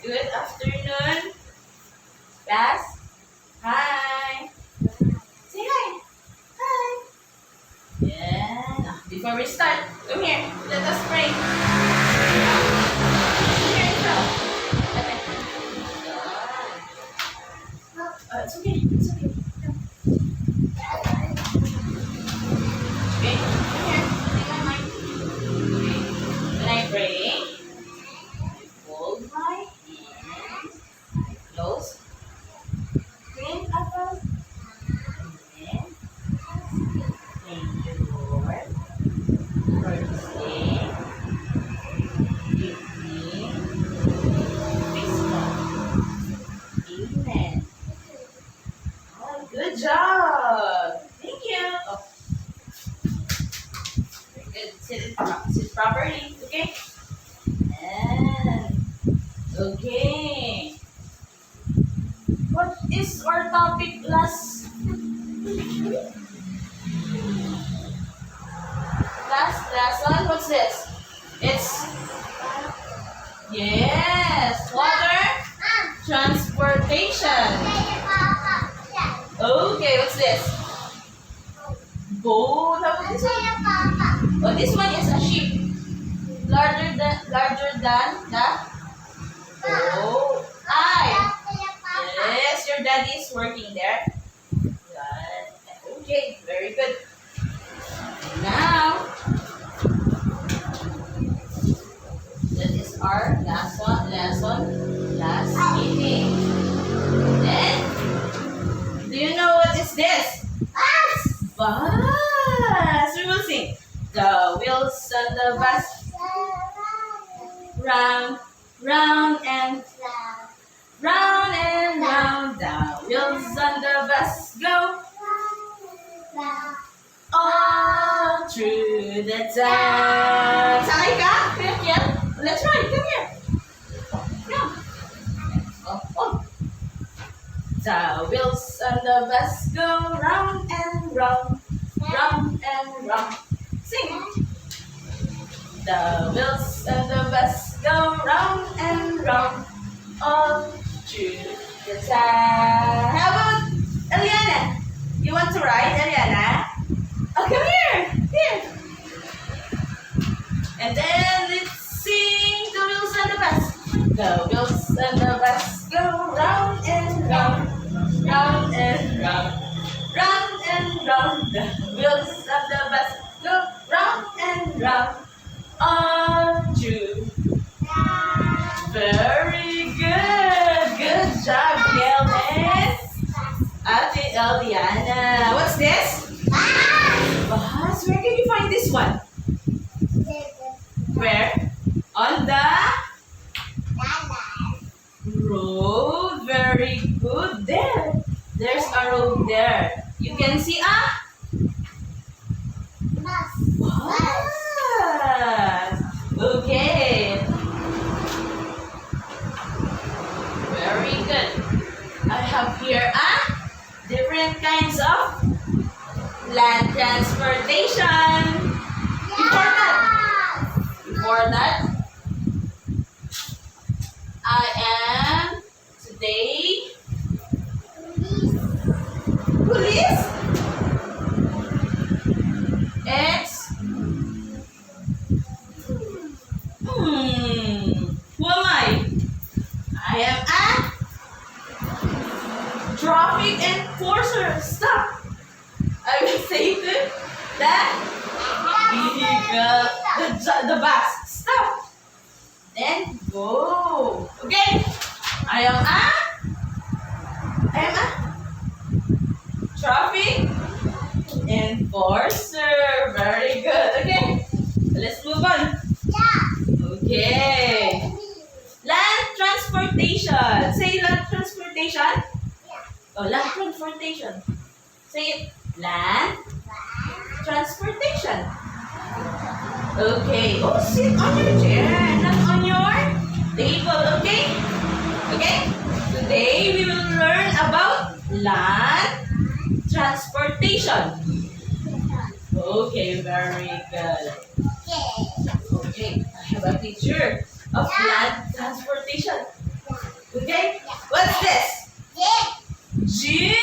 Good afternoon, class. Hi. Say hi. Hi. Yeah. Before we start, come here. Let us pray. Come here, Ikaw. Okay. It's okay. It's okay. Come. Okay. Come here. Take my mic. Okay. When I pray, hold my hands. Close. Green apple. Amen. Thank you, Lord, for this day. Give me wisdom. Amen. Oh, good job. Thank you. Oh, very good. Sit properly. Okay. And okay. What is our topic last lesson? What's this? It's yes, water transportation. Okay, what's this? Boat. How about this one? Oh, this one is a ship. Larger than the boat. Yes, your daddy is working there. Good. Okay, very good. Now, that is our last meeting. Then, do you know what is this? Bus. We will sing. The wheels on the bus round, round and round and round. The wheels on the bus go all through the town. Sakay ka? Yeah. Let's try. Come here. Come. Oh. The wheels on the bus go round and round, round and round. Sing. The wheels on the bus go round and round, all through the town. How about Eliana? You want to ride, Eliana? Oh, come here. Here. And then let's sing the wheels on the bus. The wheels on the bus go round and round, round and round, round and round. The wheels of the bus go round and round, all through. Very good. Good job, Kelvin. Ate Eliana. What's this? Bus. Where can you find this one? Where? On the road. Very good. There's a road there. You can see bus. Okay. Very good. I have here different kinds of land transportation. Before that, I am today police. It's who am I? I am a traffic enforcer. Stop. I will say to the vehicle, the bus. Stop. Then go. Okay. I am a traffic enforcer. Very good. Okay. Let's move on. Okay. Land transportation. Say land transportation. Oh, land transportation. Say it. Land transportation. Okay. Oh, sit on your chair, not on your table. Okay? Okay? Today we will learn about land transportation. Okay, very good. Okay, I have a picture of land transportation. Okay? What's this? Jeep.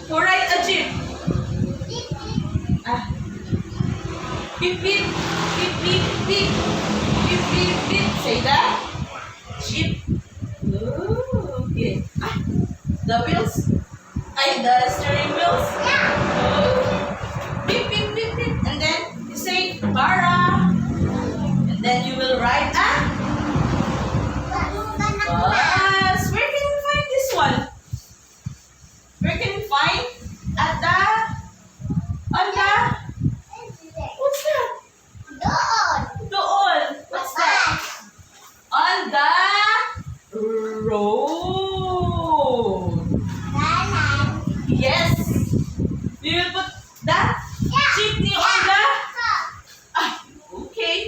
Who ride a jeep? Ah. Beep, beep. Beep, beep, beep. Beep, beep, beep. Say that. Jeep. Ooh, okay. Ah. The wheels. The steering wheels. Oh. Beep, beep, beep, beep. And then you say, para. And then you will ride a bus. Where can you find this one? Where can you find? At the, on the, what's that? Doon. What's that? On the road. Yes. You will put that jeepney on the, okay.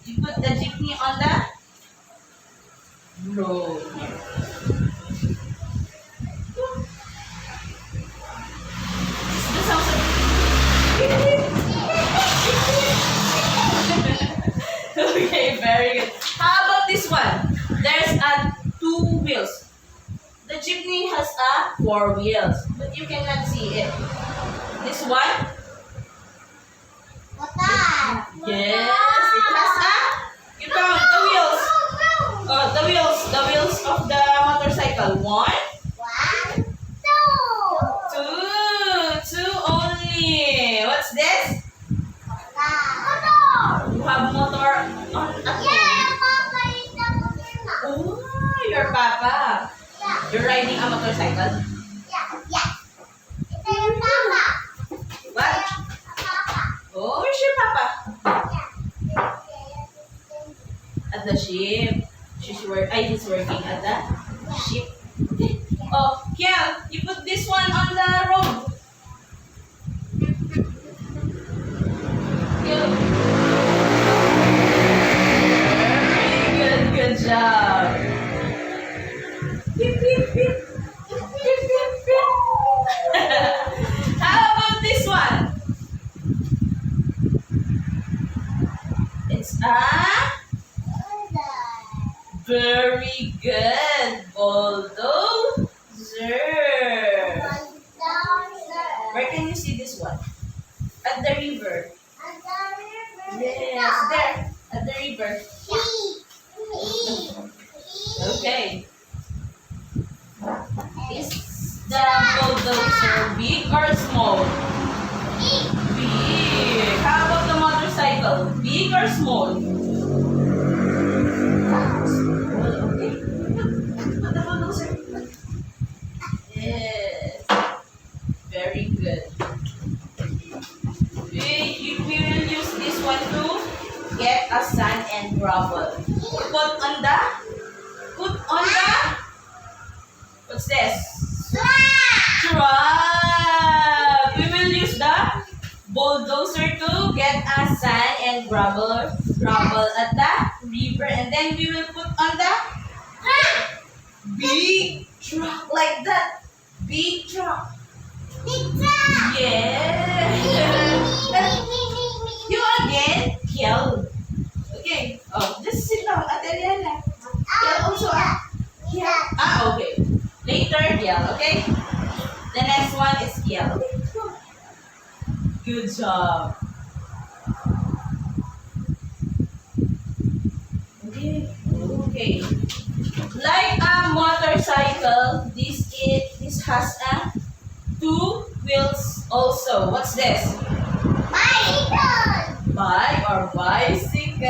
You put the jeepney on the road. The sounds of okay, very good. How about this one? There's a 2 wheels. The jeepney has a 4 wheels, but you cannot see it. This one? Yes, it has a. You count the wheels. The wheels of the motorcycle. 1, 2 only. What's this? You have motor on at home. Oh, your papa. You're riding a motorcycle. What? Oh, where's your papa? At the ship. He's working at the ship. Okay. Oh, Kiel, you put this one on the road. Kiel. Very good job. Beep, beep, beep. Beep, beep, beep. How about this one? It's a very good bulldozer. Where can you see this one? At the river. Yes, there. At the river. Okay. Is the bulldozer big or small? Big. How about the motorcycle? Big or small? Okay. Put the bulldozer. Yes. Very good. We will use this one to get a sand and gravel. Put on the. What's this? Truck. We will use the bulldozer to get a sand and gravel at the river, and then we will put on the big truck like that. Big truck. Yeah. You again, Kiel. Okay. Oh, just sit down, Adriana. Kiel also. Kiel. Okay. Later, Kiel. Okay. The next one is Kiel. Good job. Okay. Like a motorcycle, this has a 2 wheels also. What's this? Bike or bicycle?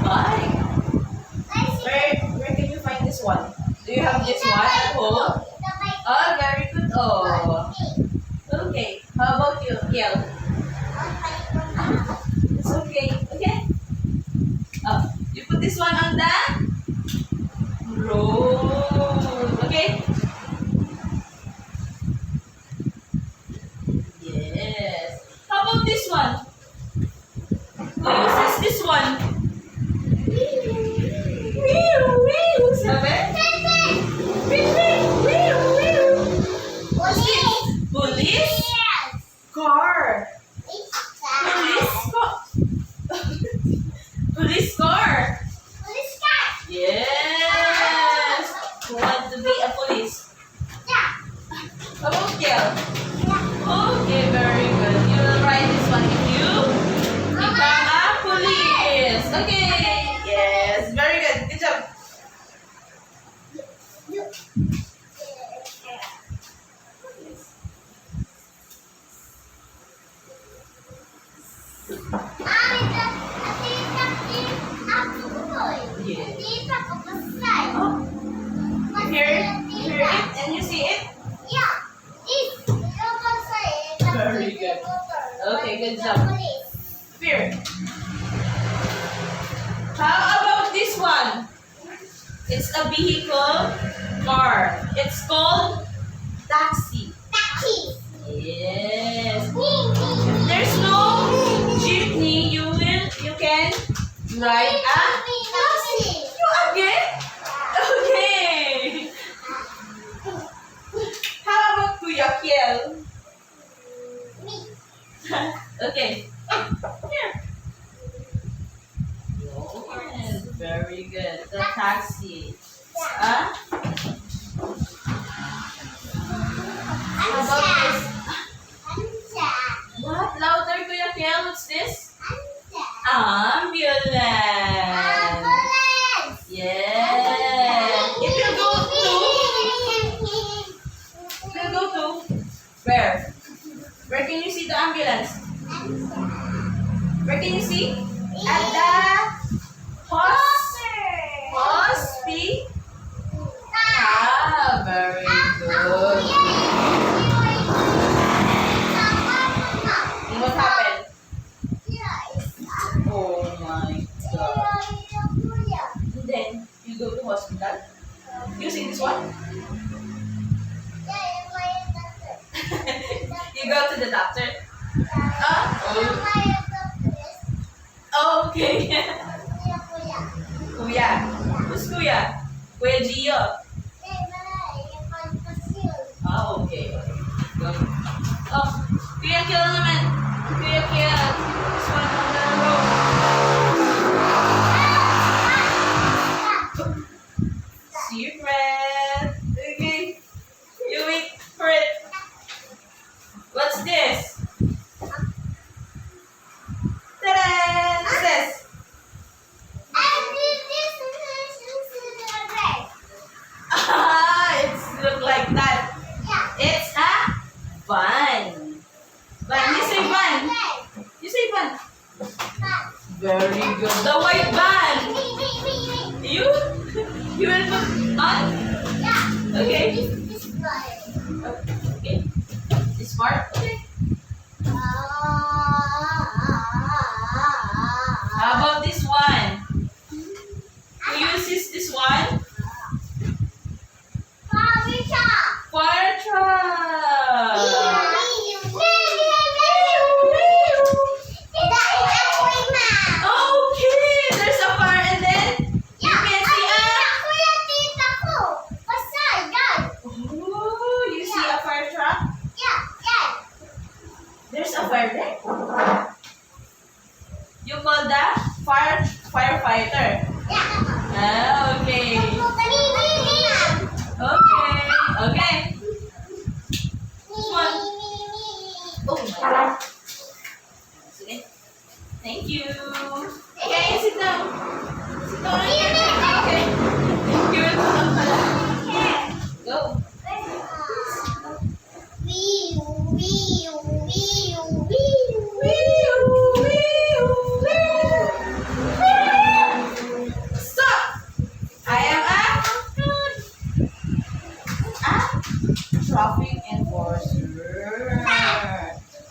Bike. Where can you find this one? Do you have this one at home? Oh, very good. Oh. Okay. How about you, Kiel? It's okay. Okay. Oh, you put this one on the road. Okay. Yes. How about this one? Who uses this one? Sabi? Police? Car. Police car. Okay. Yes. Very good. Good job. You hear it and you see it? Very good. Okay, good job. Here. How about this one? It's a vehicle, car. It's called taxi. Yes. If there's no jeepney, you can ride a taxi. You again? Okay. How about Kuya Kiel? Okay. Here. Yes, very good. The taxi. How about this? What? Louder, Kuya Kiel. What's this? Ambulance. Yes. It will go to where? Where can you see the ambulance? Where can you see? At the hospital. Very good. And what happened? Oh my God. And then you go to hospital. You see this one? You go to the doctor. Okay. Kuya. Who's Kuya? Kuya Gio. Okay. Good. Oh, Kuya Kiel naman. Kuya Kiel. This one on the road. Secret. Okay. You wait for it. What's this? Ta-da! What's this? It's look like that. It's a van. Van. You say van. You say van. Very good. The white van. You will put on? Okay. Okay. This part? Okay. How about this one? Who uses this one? Fire truck. Okay, there's a fire and then you can see oh, you see a fire truck? There's a fire there. You call that firefighter. Okay. Okay. This one. Oh my God. Okay. Thank you. Okay, sit down. Sit down. Okay. Give it to them. Go. Stop. I am a traffic enforcer.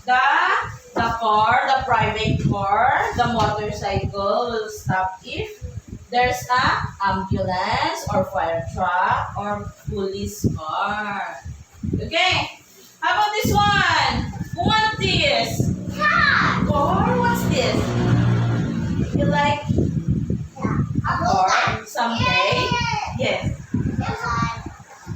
The private car, the motorcycle will stop if there's a ambulance or fire truck or police car. Okay. How about this one? Who wants this? Car? What's this? You like a car someday? Yes.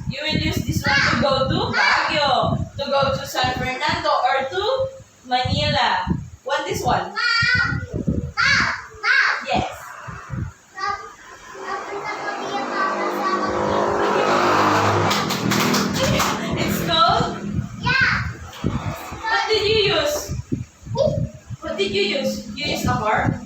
You will use this one to go to Baguio, to go to San Fernando, or to Manila. Want this one? Yes. It's called? What did you use? What did you use? You use a car?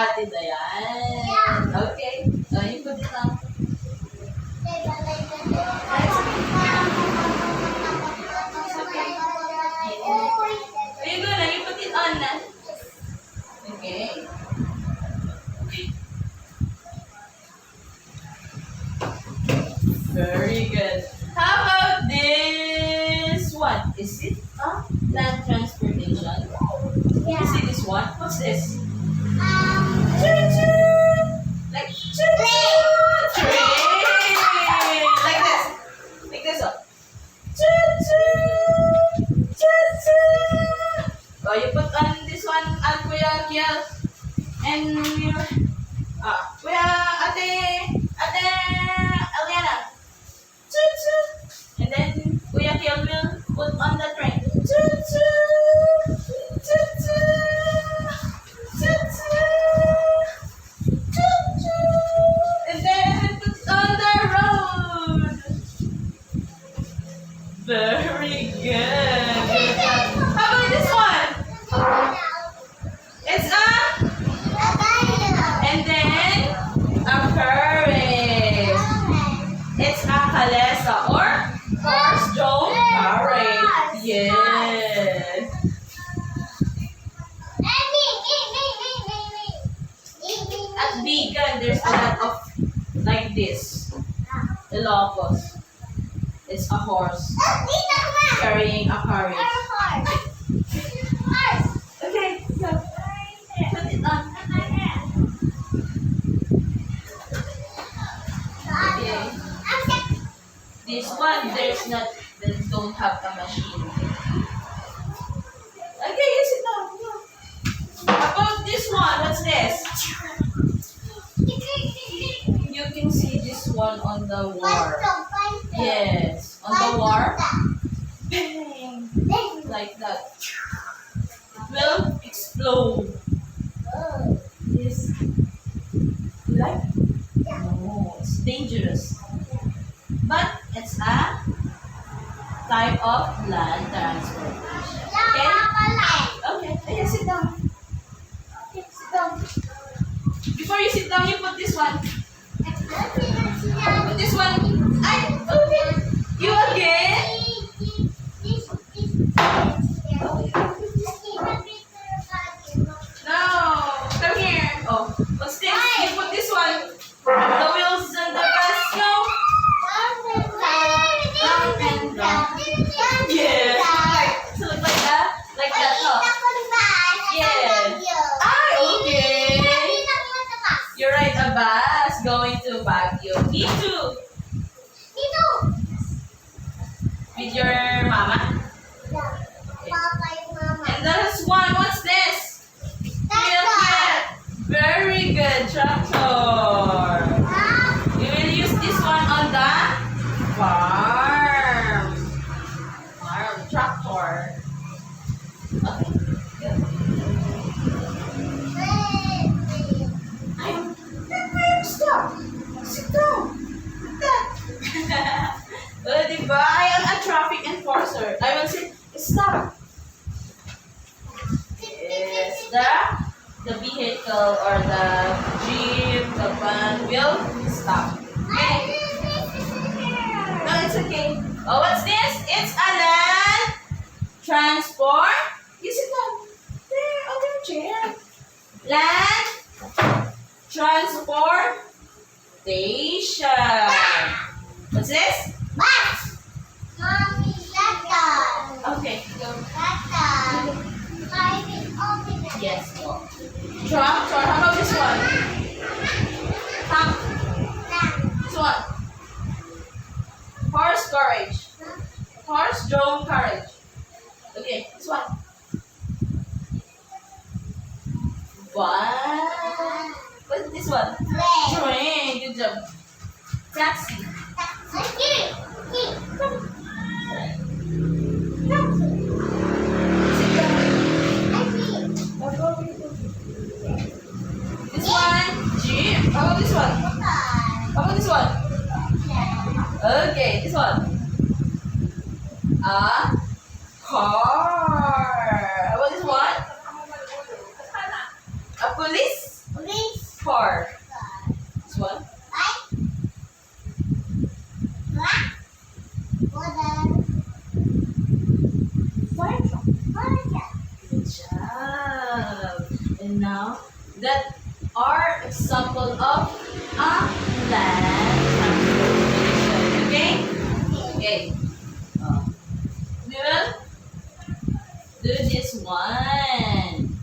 Ate Dayan. Okay. You put it on. Are you gonna? You put it on na. Okay. Very good. How about this one? Is it land transportation? You see this one? What's this? Choo-choo! Like choo-choo! Train! Like this. Like this one. Choo-choo! Choo-choo! Oh, you put on this one at Kuya Kiel. And you... Kuya Ate Eliana. Choo-choo! And then Kuya Kiel will put on the train. Choo-choo! Choo-choo! Choo-choo! Choo-choo! And then put it on the road. Very good. How about this one? It's and then a carriage. It's a kalesa or horse-drawn carriage. Yes. At Bigan, there's a lot of like this. Ilocos. It's a horse carrying a carriage. Okay, go. Put it on. Okay. This one, they don't have a machine. Okay, you sit down. Go. How about this one? What's this? You can see this one on the war. Yes, on the war. Bang! Like that. It will explode. This. You like? No, it's dangerous. But it's a type of land transportation. Okay? Okay, sit down. Okay, sit down. Before you sit down, you put this one. Put this one. Okay. You again? No. Come here. Oh, what's this? You put this one. The wheels and the bus go. Round and round. Yes. So look like that. Like that. Oh. Yes. Okay. You ride a bus going to Baguio. Me too. With your mama? And there's one. What's this? Very good. Tractor. We will use this one on the farm. Farm tractor. Okay. Stop. Sit down. Diba? I am a traffic enforcer. I will say, stop. Yes, the vehicle or the jeep, the van will stop. Okay? No, it's okay. Oh, what's this? It's a land transport. You sit down. There, on your chair. Land transportation. What's this? Okay, go. Yes, go. Tractor. How about this one? This one. Horse carriage. Horse-drawn carriage. Okay, this one. What? What's this one? Train. Good job. Taxi. Come. This one, jeep. How about this one? How about this one? Okay, this one. A car. How about this one? A police? And now, that are example of a land transportation. Okay? Okay. We will do this one.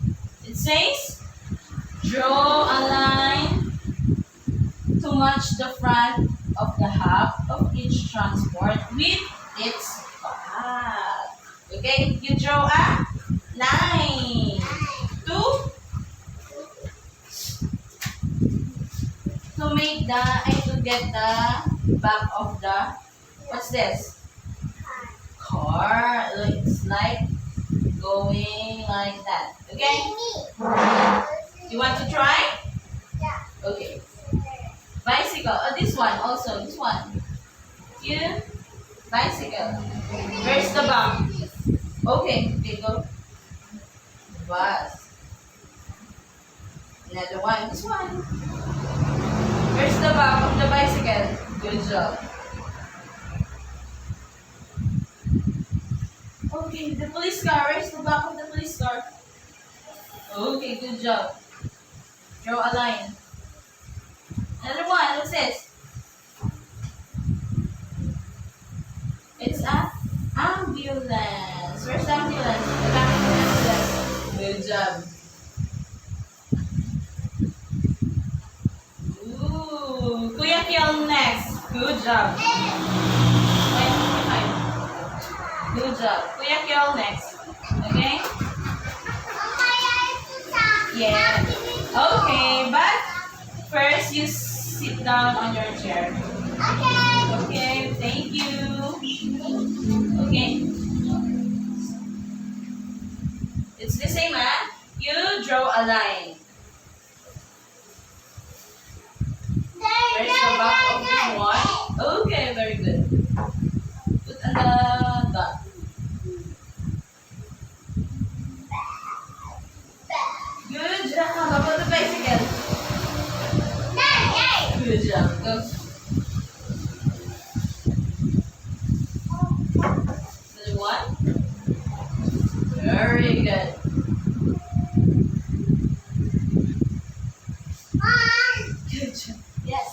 It says, draw a line to match the front of the hub of each transport with its back. Okay, you draw a line to make to get the back of the, what's this? Car. It's like going like that. Okay? You want to try? Okay. Bicycle. Oh, this one also. This one. You. Bicycle. Where's the back? Okay. Okay, go. Bus. Another one. This one. Where's the back of the bicycle? Good job. Okay, the police car. Where's the back of the police car? Okay, good job. Draw a line. Another one. What's this? It's a ambulance. Where's the ambulance? The back of the ambulance. Good job. Ooh, Kuya Kiel next. Good job. Good job. Kuya Kiel next. Okay? Yeah. Okay, but first you sit down on your chair. Okay, thank you. Okay. It's the same, huh? You draw a line. Where's the back of this one? Okay, very good. Put on the dot. Good job. How about the bicycle? Good job. Go. Another one. Very good. Good job. Yes.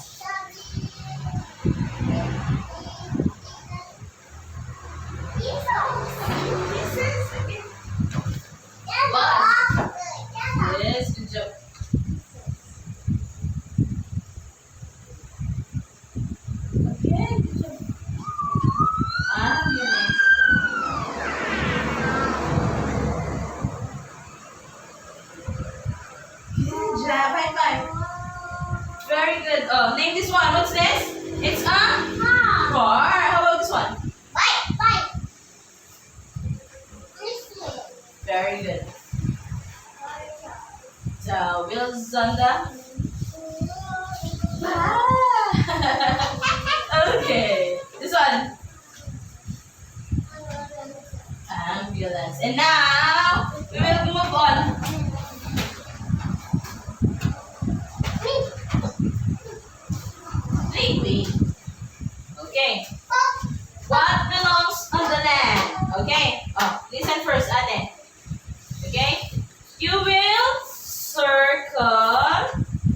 This is okay. Bus. Yes, good job. Okay, good job. Ambulance. Good job. High five. Very good. Oh, name this one. What's this? It's a car. How about this one? Very good. So, wheels on the okay. This one. Ambulance. And now, we will move on. Wait. Okay. What belongs on the land? Okay. Oh, listen first, ate. Okay. You will circle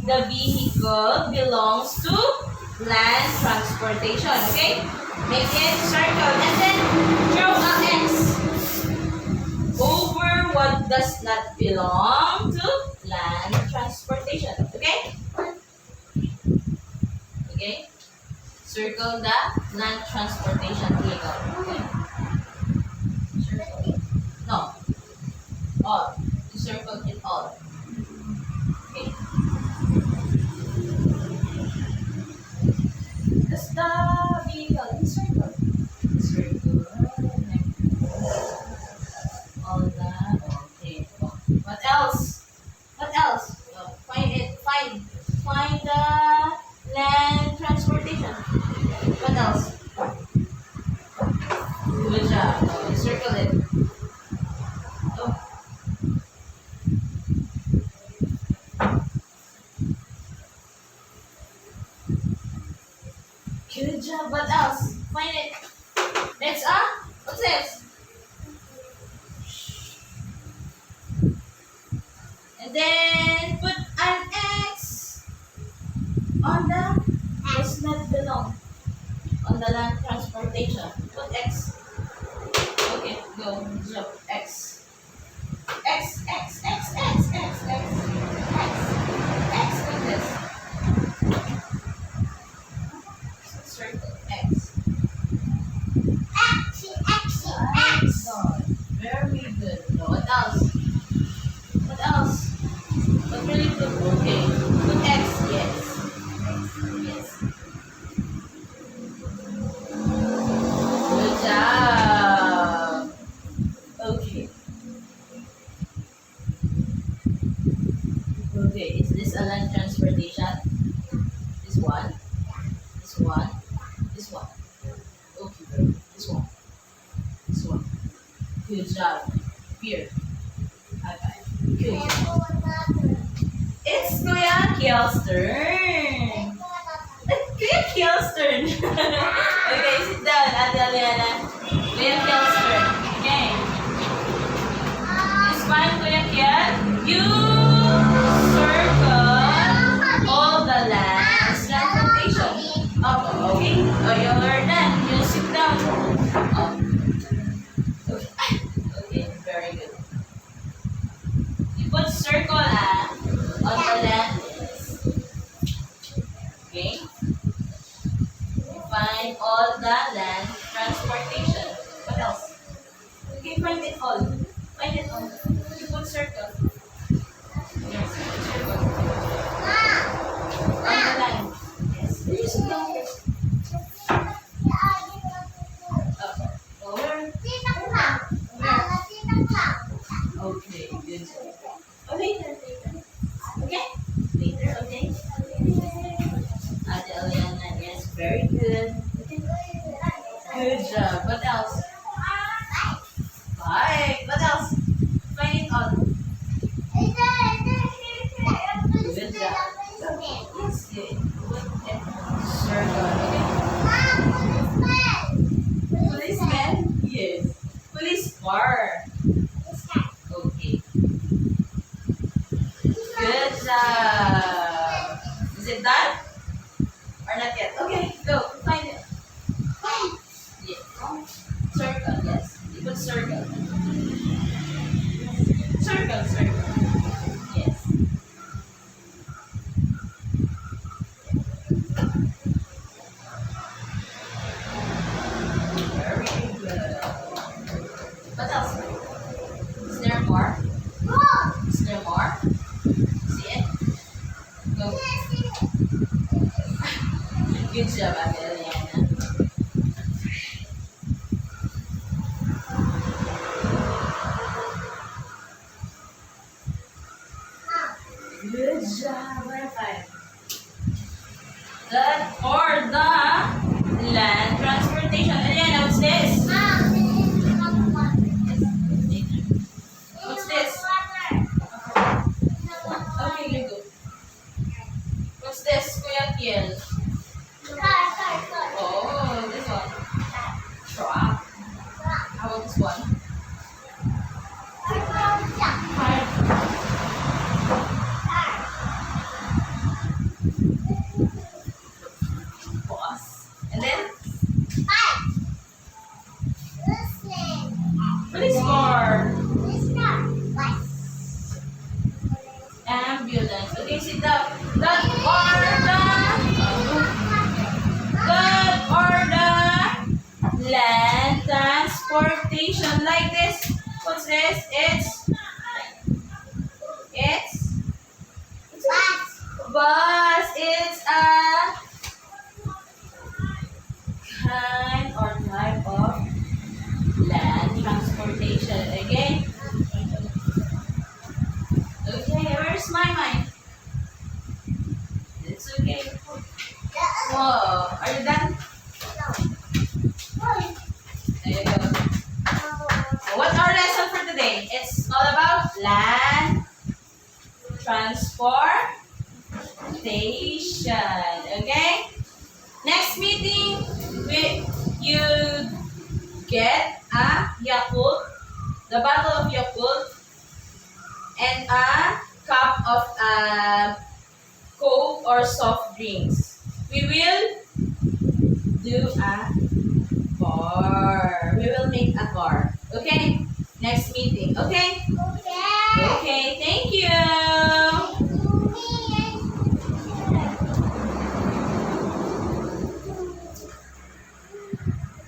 the vehicle belongs to land transportation. Okay. Make it circle and then draw an X over what does not belong to land transportation. Okay. Okay. Circle the land transportation vehicle. Okay. Circle. No. All. You circle it all. Okay. That's the vehicle. You circle. Circle. All that. Okay. What else? What else? Find it. Find the land transportation. What else? Good job. Oh, circle it. Oh. Good job. What else? Find it. Next up. What's this? And then put an X on the does not belong on the land transportation. Put X. Okay, go. Jump. X. X, X, X, X, X, X, X, X with this. Circle X. X. Very good. No, what else? What else? What really good? Okay. Put X. Yes. Yes. Good job. Okay. Okay. Is this a land transportation? This one. This one. This one. Okay. Good. This one. This one. Good job. Here. High five. Good job. It's Kuya Kiel's turn. Kuya Kiel's turn. Okay, sit down, Ate Aliana. Kuya Kiel's turn. Okay. This one, Kuya Kiel. You circle all the lands transportation. Oh, okay. Oh, you're done. You sit down. Oh. Okay. Okay, very good. You put circle on the land list. Okay? Find all the land transportation. What else? Okay, find it all. Find it all. You put circle. Yes, put circle. On the line. Yes. You sit down first. Oh, where? Okay, good. Oh, later. Okay? Later, okay? Ate Aliana, yes, very good. Okay. Good job. What else? Five. What else? Find it all. Good job. Yes, good. Put it circle. Okay. Policeman? Yes. Police car. Okay. Good job. Is it done? Or not yet? Okay, go. Find it. Yeah. Circle, yes. You put circle. Circle, circle. Yes. Very good. What else? Is there more? Is there more? See it? Go. Good job, Ate Eliana. Good job. High five. That or the land transportation. Eliana, what's this? What's this? Okay, you go. What's this, Kuya Kiel? Oh, this one. Truck. How about this one? Car. Bus. And then? Police car. Ambulance. Okay, sit down. That or the land transportation like this. What's this? It's bus. It's a kind or type of land transportation. Okay? Okay, where's my mind? It's okay. Whoa, are you done? There you go. So what's our lesson for today? It's all about land transportation. Okay? Next meeting, you get a Yakult, the bottle of Yakult, and a cup for soft drinks. We will do a car. We will make a car. Okay? Next meeting. Okay? Okay. Okay. Thank you.